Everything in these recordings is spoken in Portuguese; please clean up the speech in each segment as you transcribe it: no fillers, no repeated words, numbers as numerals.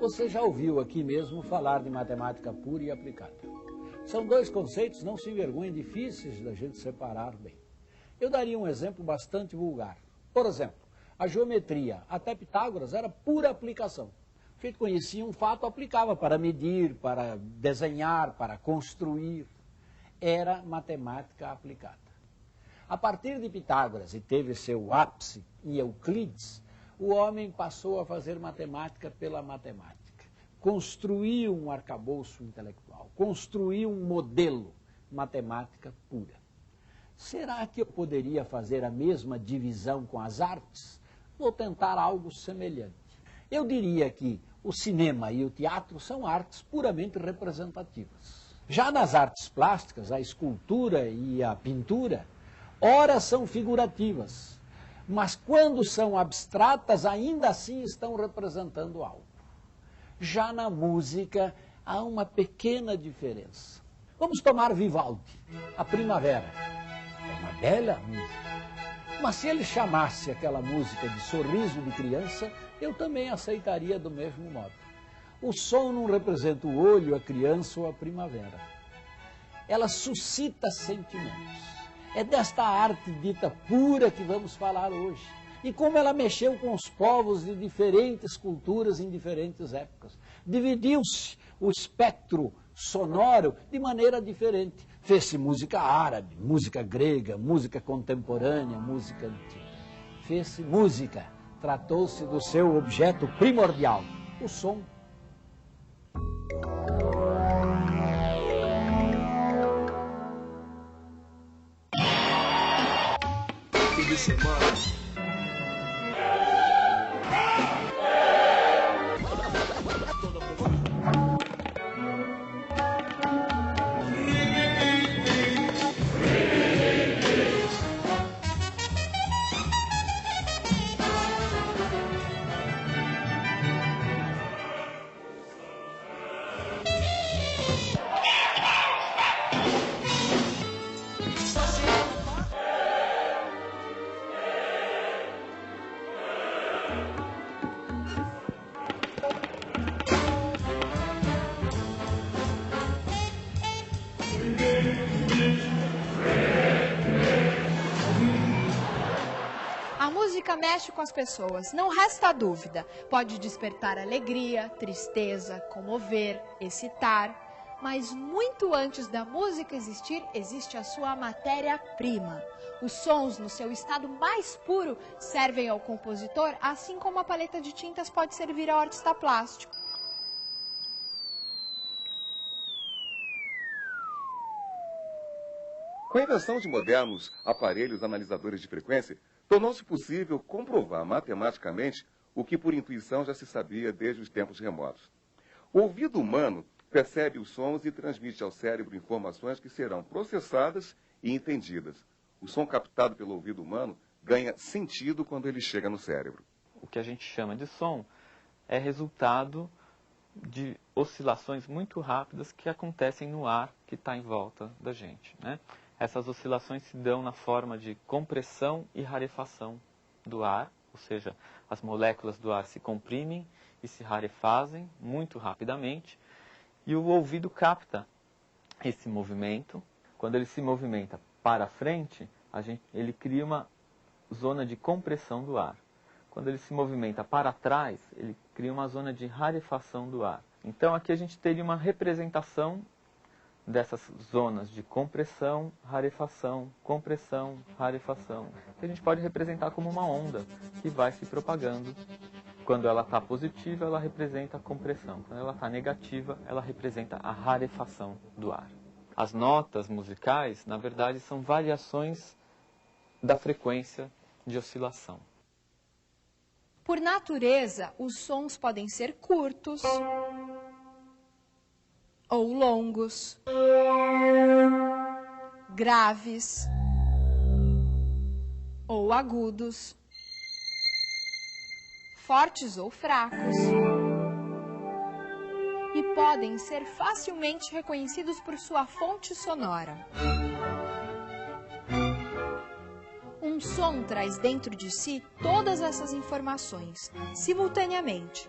Você já ouviu aqui mesmo falar de matemática pura e aplicada. São dois conceitos, não se envergonhem, difíceis da gente separar bem. Eu daria um exemplo bastante vulgar. Por exemplo, a geometria, até Pitágoras, era pura aplicação. A gente conhecia um fato, aplicava para medir, para desenhar, para construir. Era matemática aplicada. A partir de Pitágoras, e teve seu ápice em Euclides, o homem passou a fazer matemática pela matemática. Construiu um arcabouço intelectual, construiu um modelo, matemática pura. Será que eu poderia fazer a mesma divisão com as artes? Vou tentar algo semelhante. Eu diria que o cinema e o teatro são artes puramente representativas. Já nas artes plásticas, a escultura e a pintura, ora são figurativas, mas quando são abstratas, ainda assim estão representando algo. Já na música, há uma pequena diferença. Vamos tomar Vivaldi, A Primavera. É uma bela música. Mas se ele chamasse aquela música de Sorriso de Criança, eu também aceitaria do mesmo modo. O som não representa o olho, a criança ou a primavera. Ela suscita sentimentos. É desta arte dita pura que vamos falar hoje. E como ela mexeu com os povos de diferentes culturas em diferentes épocas. Dividiu-se o espectro sonoro de maneira diferente. Fez-se música árabe, música grega, música contemporânea, música antiga. Fez-se música, tratou-se do seu objeto primordial, o som. A música mexe com as pessoas, não resta dúvida. Pode despertar alegria, tristeza, comover, excitar. Mas muito antes da música existir, existe a sua matéria-prima. Os sons, no seu estado mais puro, servem ao compositor, assim como a paleta de tintas pode servir ao artista plástico. Com a invenção de modernos aparelhos analisadores de frequência, tornou-se possível comprovar matematicamente o que por intuição já se sabia desde os tempos remotos. O ouvido humano percebe os sons e transmite ao cérebro informações que serão processadas e entendidas. O som captado pelo ouvido humano ganha sentido quando ele chega no cérebro. O que a gente chama de som é resultado de oscilações muito rápidas que acontecem no ar que está em volta da gente, né? Essas oscilações se dão na forma de compressão e rarefação do ar, ou seja, as moléculas do ar se comprimem e se rarefazem muito rapidamente, e o ouvido capta esse movimento. Quando ele se movimenta para frente, ele cria uma zona de compressão do ar. Quando ele se movimenta para trás, ele cria uma zona de rarefação do ar. Então aqui a gente teria uma representação dessas zonas de compressão, rarefação, que a gente pode representar como uma onda que vai se propagando. Quando ela está positiva, ela representa a compressão. Quando ela está negativa, ela representa a rarefação do ar. As notas musicais, na verdade, são variações da frequência de oscilação. Por natureza, os sons podem ser curtos ou longos, graves ou agudos, fortes ou fracos, e podem ser facilmente reconhecidos por sua fonte sonora. Um som traz dentro de si todas essas informações, simultaneamente.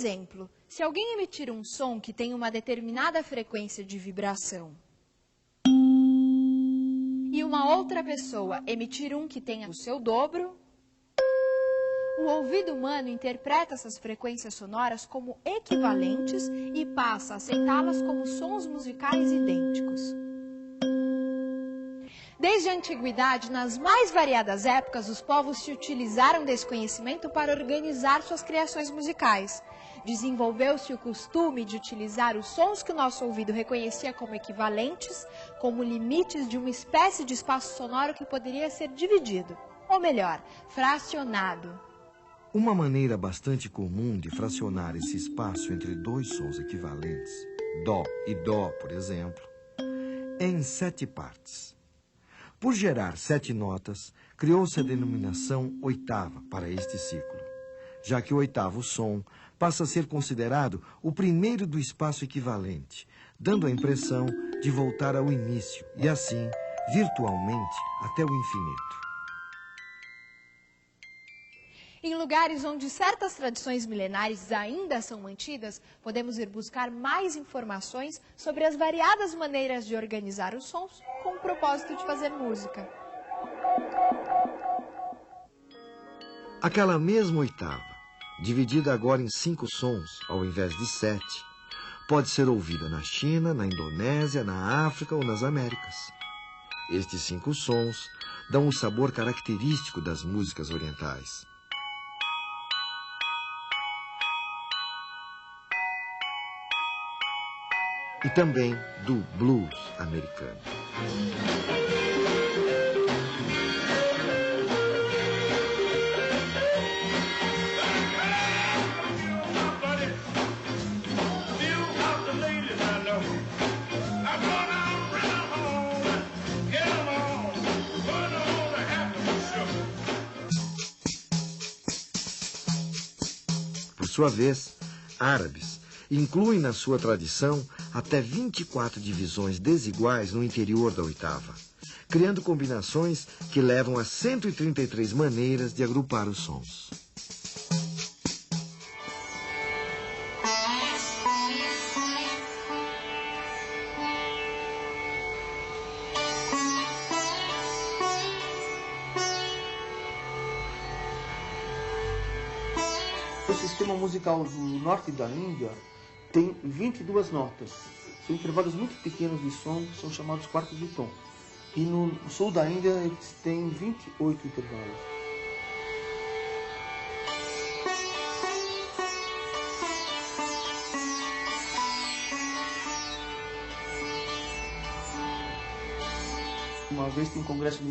exemplo, se alguém emitir um som que tem uma determinada frequência de vibração e uma outra pessoa emitir um que tenha o seu dobro, o ouvido humano interpreta essas frequências sonoras como equivalentes e passa a aceitá-las como sons musicais idênticos. Desde a antiguidade, nas mais variadas épocas, os povos se utilizaram desse conhecimento para organizar suas criações musicais. Desenvolveu-se o costume de utilizar os sons que o nosso ouvido reconhecia como equivalentes, como limites de uma espécie de espaço sonoro que poderia ser dividido, ou melhor, fracionado. Uma maneira bastante comum de fracionar esse espaço entre dois sons equivalentes, Dó e Dó, por exemplo, é em 7 partes. Por gerar 7 notas, criou-se a denominação oitava para este ciclo, já que o oitavo som passa a ser considerado o primeiro do espaço equivalente, dando a impressão de voltar ao início e, assim, virtualmente, até o infinito. Em lugares onde certas tradições milenares ainda são mantidas, podemos ir buscar mais informações sobre as variadas maneiras de organizar os sons com o propósito de fazer música. Aquela mesma oitava, dividida agora em 5 sons, ao invés de 7, pode ser ouvida na China, na Indonésia, na África ou nas Américas. Estes 5 sons dão o sabor característico das músicas orientais. E também do blues americano. Por sua vez, árabes incluem na sua tradição até 24 divisões desiguais no interior da oitava, criando combinações que levam a 133 maneiras de agrupar os sons. O sistema musical do norte da Índia tem 22 notas. São intervalos muito pequenos de som, que são chamados quartos de tom. E no sul da Índia eles têm 28 intervalos. Uma vez tem um congresso de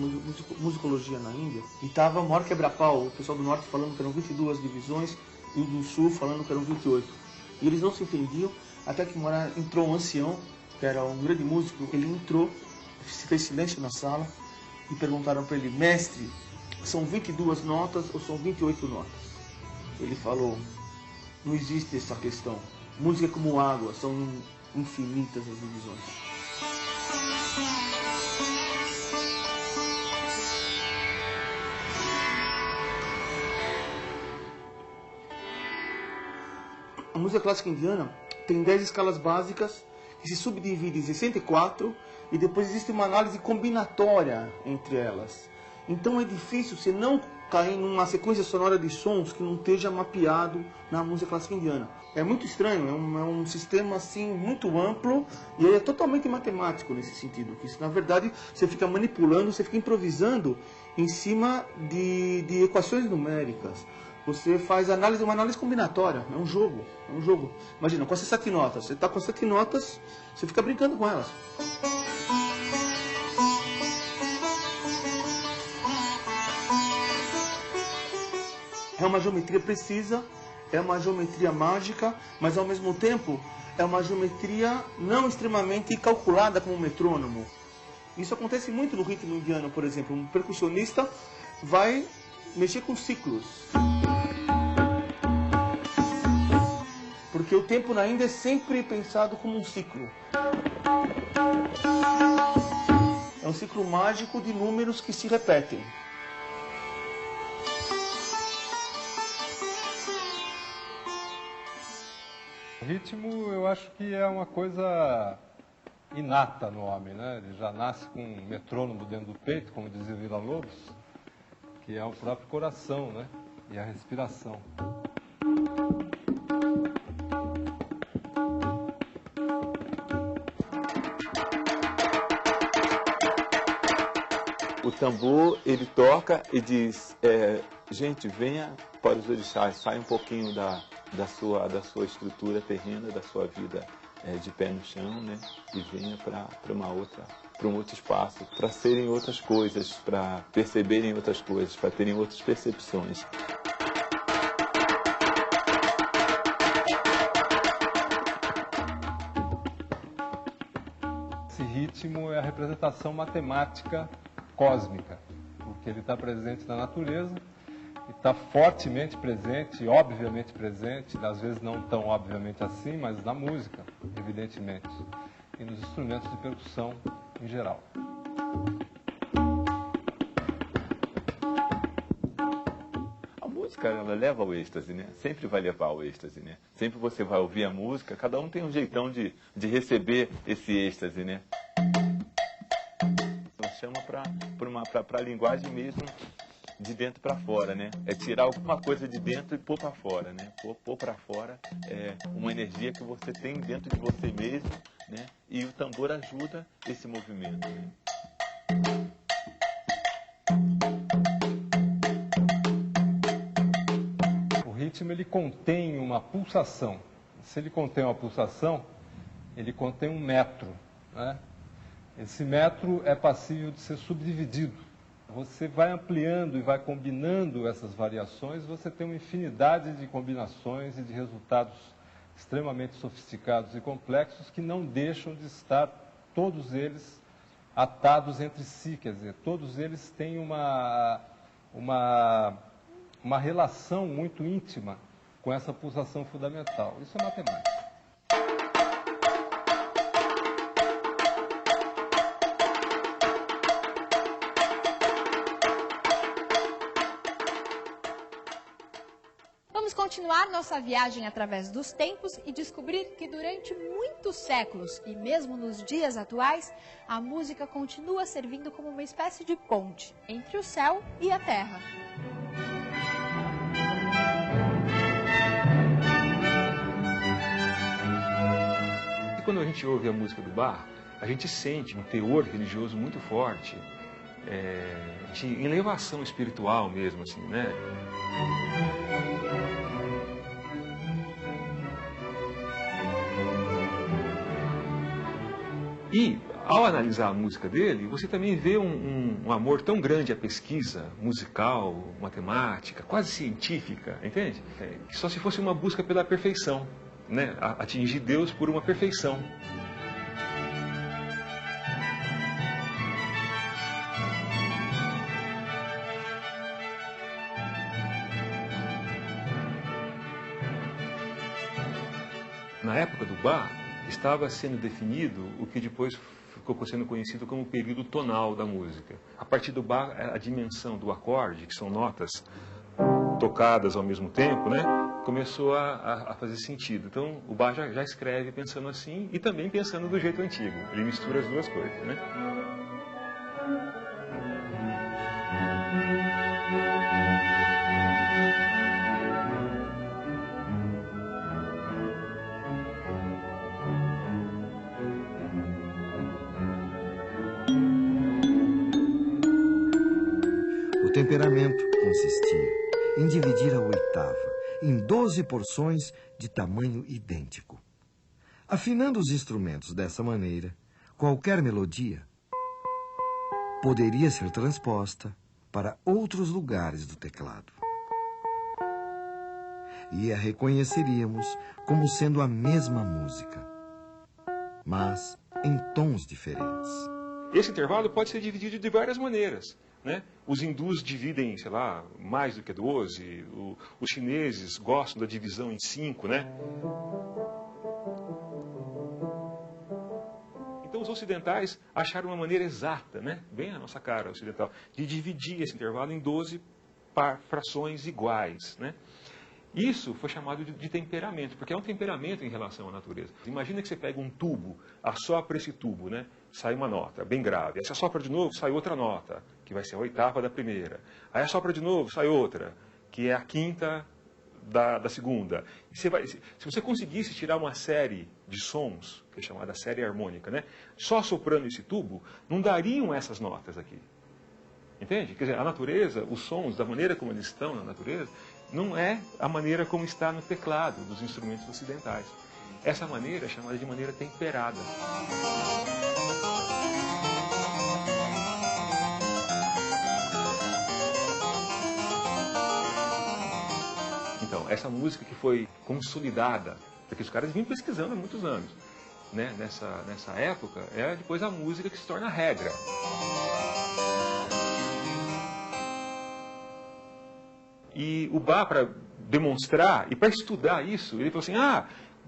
musicologia na Índia e estava o maior quebra-pau, o pessoal do norte falando que eram 22 divisões e o do sul falando que eram 28. E eles não se entendiam, até que entrou um ancião, que era um grande músico. Ele entrou, fez silêncio na sala e perguntaram para ele: mestre, são 22 notas ou são 28 notas? Ele falou: não existe essa questão. Música é como água, são infinitas as divisões. A música clássica indiana tem 10 escalas básicas que se subdividem em 64 e depois existe uma análise combinatória entre elas. Então é difícil você não cair numa sequência sonora de sons que não esteja mapeado na música clássica indiana. É muito estranho, é um sistema assim muito amplo e é totalmente matemático nesse sentido. Que na verdade você fica manipulando, você fica improvisando em cima de equações numéricas. Você faz uma análise combinatória, é um jogo. Imagina, com essas 7 notas, você está com 7 notas, você fica brincando com elas. É uma geometria precisa, é uma geometria mágica, mas ao mesmo tempo é uma geometria não extremamente calculada como um metrônomo. Isso acontece muito no ritmo indiano, por exemplo. Um percussionista vai mexer com ciclos. Porque o tempo na Índia é sempre pensado como um ciclo. É um ciclo mágico de números que se repetem. ritmo eu acho que é uma coisa inata no homem, né? Ele já nasce com um metrônomo dentro do peito, como dizia Villa-Lobos, que é o próprio coração, né? E a respiração. O tambor, ele toca e diz, gente, venha para os orixás, saia um pouquinho da sua estrutura terrena, da sua vida de pé no chão, né? E venha para um outro espaço, para serem outras coisas, para perceberem outras coisas, para terem outras percepções. Esse ritmo é a representação matemática cósmica, porque ele está presente na natureza, está fortemente presente, obviamente presente, às vezes não tão obviamente assim, mas na música, evidentemente, e nos instrumentos de percussão em geral. A música, ela leva ao êxtase, né? Sempre vai levar ao êxtase, né? Sempre você vai ouvir a música, cada um tem um jeitão de receber esse êxtase, né? Ela chama para a linguagem mesmo, de dentro para fora, né? É tirar alguma coisa de dentro e pôr para fora, né? Pôr para fora é uma energia que você tem dentro de você mesmo, né? E o tambor ajuda esse movimento, né? O ritmo, ele contém uma pulsação. Se ele contém uma pulsação, ele contém um metro, né? Esse metro é passível de ser subdividido. Você vai ampliando e vai combinando essas variações, você tem uma infinidade de combinações e de resultados extremamente sofisticados e complexos que não deixam de estar, todos eles, atados entre si. Quer dizer, todos eles têm uma relação muito íntima com essa pulsação fundamental. Isso é matemática. Vamos continuar nossa viagem através dos tempos e descobrir que durante muitos séculos, e mesmo nos dias atuais, a música continua servindo como uma espécie de ponte entre o céu e a terra. E quando a gente ouve a música do Bach, a gente sente um teor religioso muito forte, de elevação espiritual mesmo, assim, né? E, ao analisar a música dele, você também vê um amor tão grande à pesquisa musical, matemática, quase científica, entende? Que só se fosse uma busca pela perfeição, né? Atingir Deus por uma perfeição. Na época do Bach, estava sendo definido o que depois ficou sendo conhecido como o período tonal da música. A partir do Bach, a dimensão do acorde, que são notas tocadas ao mesmo tempo, né, começou a fazer sentido. Então, o Bach já escreve pensando assim e também pensando do jeito antigo. Ele mistura as duas coisas, né? O temperamento consistia em dividir a oitava em 12 porções de tamanho idêntico. Afinando os instrumentos dessa maneira, qualquer melodia poderia ser transposta para outros lugares do teclado. E a reconheceríamos como sendo a mesma música, mas em tons diferentes. Esse intervalo pode ser dividido de várias maneiras, né? Os hindus dividem, sei lá, mais do que 12, os chineses gostam da divisão em 5, né? Então os ocidentais acharam uma maneira exata, né? Bem a nossa cara ocidental, de dividir esse intervalo em 12 frações iguais, né? Isso foi chamado de temperamento, porque é um temperamento em relação à natureza. Imagina que você pega um tubo, assopra esse tubo, né? Sai uma nota bem grave. Aí você assopra de novo, sai outra nota, que vai ser a oitava da primeira. Aí assopra de novo, sai outra, que é a quinta da segunda. E se você conseguisse tirar uma série de sons, que é chamada série harmônica, né? Só soprando esse tubo, não dariam essas notas aqui. Entende? Quer dizer, a natureza, os sons, da maneira como eles estão na natureza, não é a maneira como está no teclado dos instrumentos ocidentais. Essa maneira é chamada de maneira temperada. Então, essa música que foi consolidada, porque os caras vinham pesquisando há muitos anos, né? Nessa época, é depois a música que se torna regra. E o Bach, para demonstrar e para estudar isso, ele falou assim,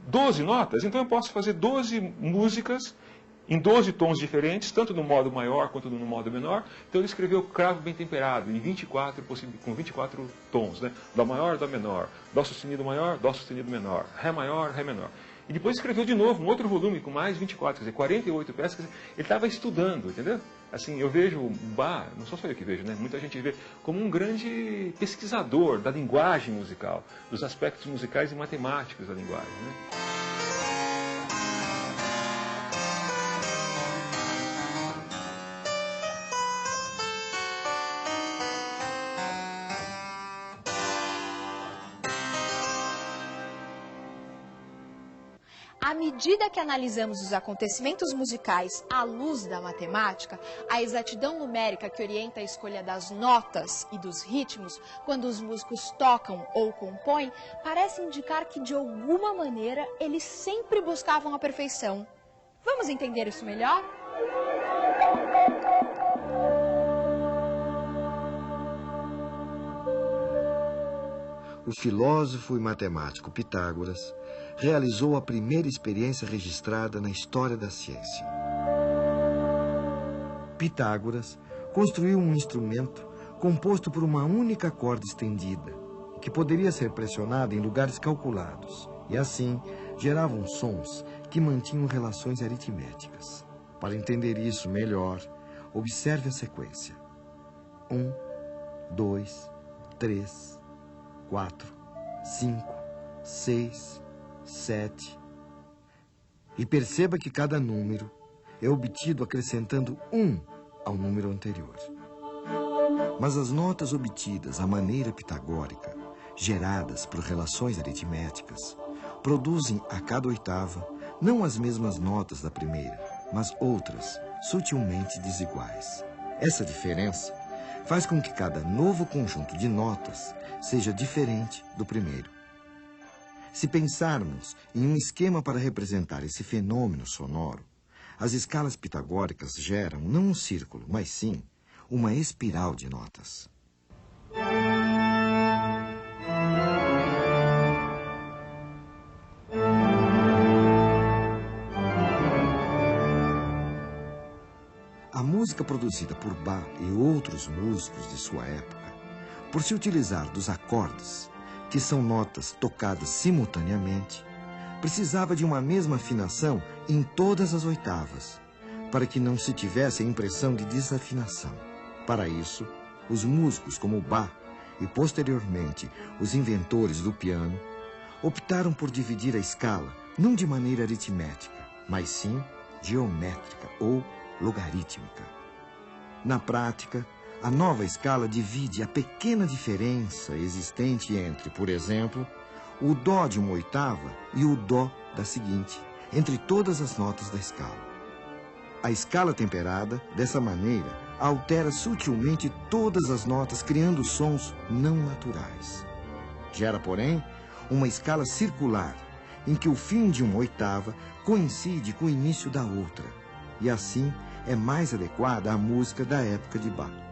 12 notas, então eu posso fazer 12 músicas em 12 tons diferentes, tanto no modo maior quanto no modo menor. Então ele escreveu Cravo Bem Temperado, com 24 tons, né? Dó maior, Dó menor, Dó sustenido maior, Dó sustenido menor, Ré maior, Ré menor. E depois escreveu de novo um outro volume com mais 24, quer dizer, 48 peças. Quer dizer, ele estava estudando, entendeu? Assim, eu vejo o Bach, não sou só eu que vejo, né? Muita gente vê como um grande pesquisador da linguagem musical, dos aspectos musicais e matemáticos da linguagem, né? À medida que analisamos os acontecimentos musicais à luz da matemática, a exatidão numérica que orienta a escolha das notas e dos ritmos quando os músicos tocam ou compõem, parece indicar que, de alguma maneira, eles sempre buscavam a perfeição. Vamos entender isso melhor? O filósofo e matemático Pitágoras realizou a primeira experiência registrada na história da ciência. Pitágoras construiu um instrumento composto por uma única corda estendida, que poderia ser pressionada em lugares calculados, e assim geravam sons que mantinham relações aritméticas. Para entender isso melhor, observe a sequência. 1, 2, 3, 4, 5, 6, 7. E perceba que cada número é obtido acrescentando 1 ao número anterior. Mas as notas obtidas à maneira pitagórica, geradas por relações aritméticas, produzem a cada oitava não as mesmas notas da primeira, mas outras, sutilmente desiguais. Essa diferença faz com que cada novo conjunto de notas seja diferente do primeiro. Se pensarmos em um esquema para representar esse fenômeno sonoro, as escalas pitagóricas geram não um círculo, mas sim uma espiral de notas. A música produzida por Bach e outros músicos de sua época, por se utilizar dos acordes, que são notas tocadas simultaneamente, precisava de uma mesma afinação em todas as oitavas, para que não se tivesse a impressão de desafinação. Para isso, os músicos como Bach e, posteriormente, os inventores do piano, optaram por dividir a escala não de maneira aritmética, mas sim geométrica ou logarítmica. Na prática, a nova escala divide a pequena diferença existente entre, por exemplo, o Dó de uma oitava e o Dó da seguinte, entre todas as notas da escala. A escala temperada, dessa maneira, altera sutilmente todas as notas, criando sons não naturais. Gera, porém, uma escala circular, em que o fim de uma oitava coincide com o início da outra, e assim é mais adequada à música da época de Bach.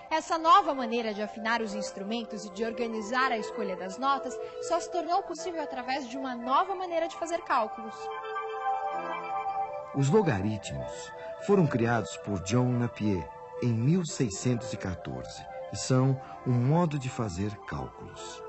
Essa nova maneira de afinar os instrumentos e de organizar a escolha das notas só se tornou possível através de uma nova maneira de fazer cálculos. Os logaritmos foram criados por John Napier em 1614 e são um modo de fazer cálculos.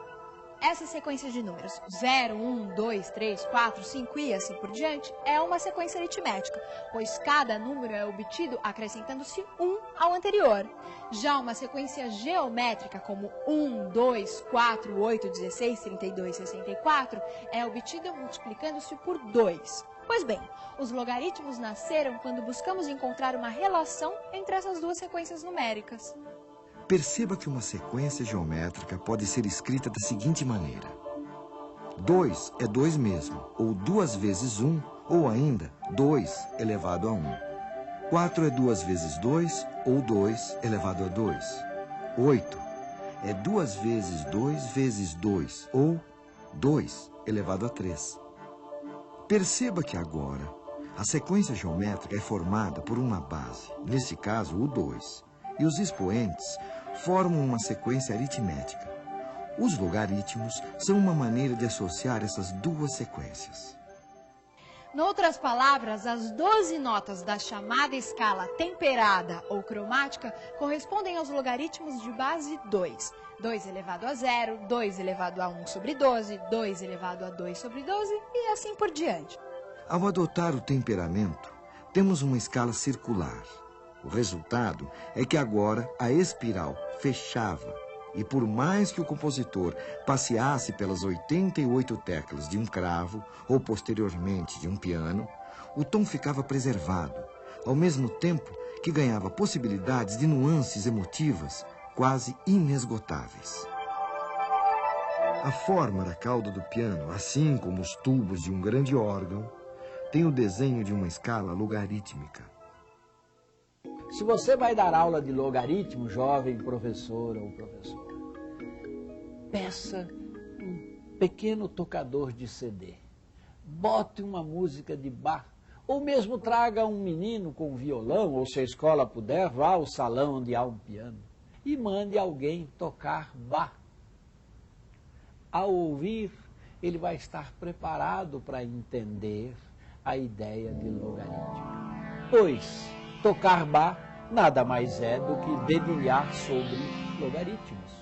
essa sequência de números, 0, 1, 2, 3, 4, 5 e assim por diante, é uma sequência aritmética, pois cada número é obtido acrescentando-se 1 ao anterior. Já uma sequência geométrica, como 1, 2, 4, 8, 16, 32, 64, é obtida multiplicando-se por 2. Pois bem, os logaritmos nasceram quando buscamos encontrar uma relação entre essas duas sequências numéricas. Perceba que uma sequência geométrica pode ser escrita da seguinte maneira. 2 é 2 mesmo, ou 2 vezes 1, ou ainda 2 elevado a 1. 4 é 2 vezes 2, ou 2 elevado a 2. 8 é 2 vezes 2 vezes 2, ou 2 elevado a 3. Perceba que agora a sequência geométrica é formada por uma base, nesse caso o 2, e os expoentes formam uma sequência aritmética. Os logaritmos são uma maneira de associar essas duas sequências. Noutras palavras, as 12 notas da chamada escala temperada ou cromática correspondem aos logaritmos de base 2. 2 elevado a 0, 2 elevado a 1 sobre 12, 2 elevado a 2 sobre 12 e assim por diante. Ao adotar o temperamento, temos uma escala circular. O resultado é que agora a espiral fechava e por mais que o compositor passeasse pelas 88 teclas de um cravo ou posteriormente de um piano, o tom ficava preservado, ao mesmo tempo que ganhava possibilidades de nuances emotivas quase inesgotáveis. A forma da cauda do piano, assim como os tubos de um grande órgão, tem o desenho de uma escala logarítmica. Se você vai dar aula de logaritmo, jovem professor ou professora, peça um pequeno tocador de CD, bote uma música de Bach, ou mesmo traga um menino com violão, ou se a escola puder, vá ao salão onde há um piano, e mande alguém tocar Bach. Ao ouvir, ele vai estar preparado para entender a ideia de logaritmo. Pois tocar Bach nada mais é do que dedilhar sobre logaritmos.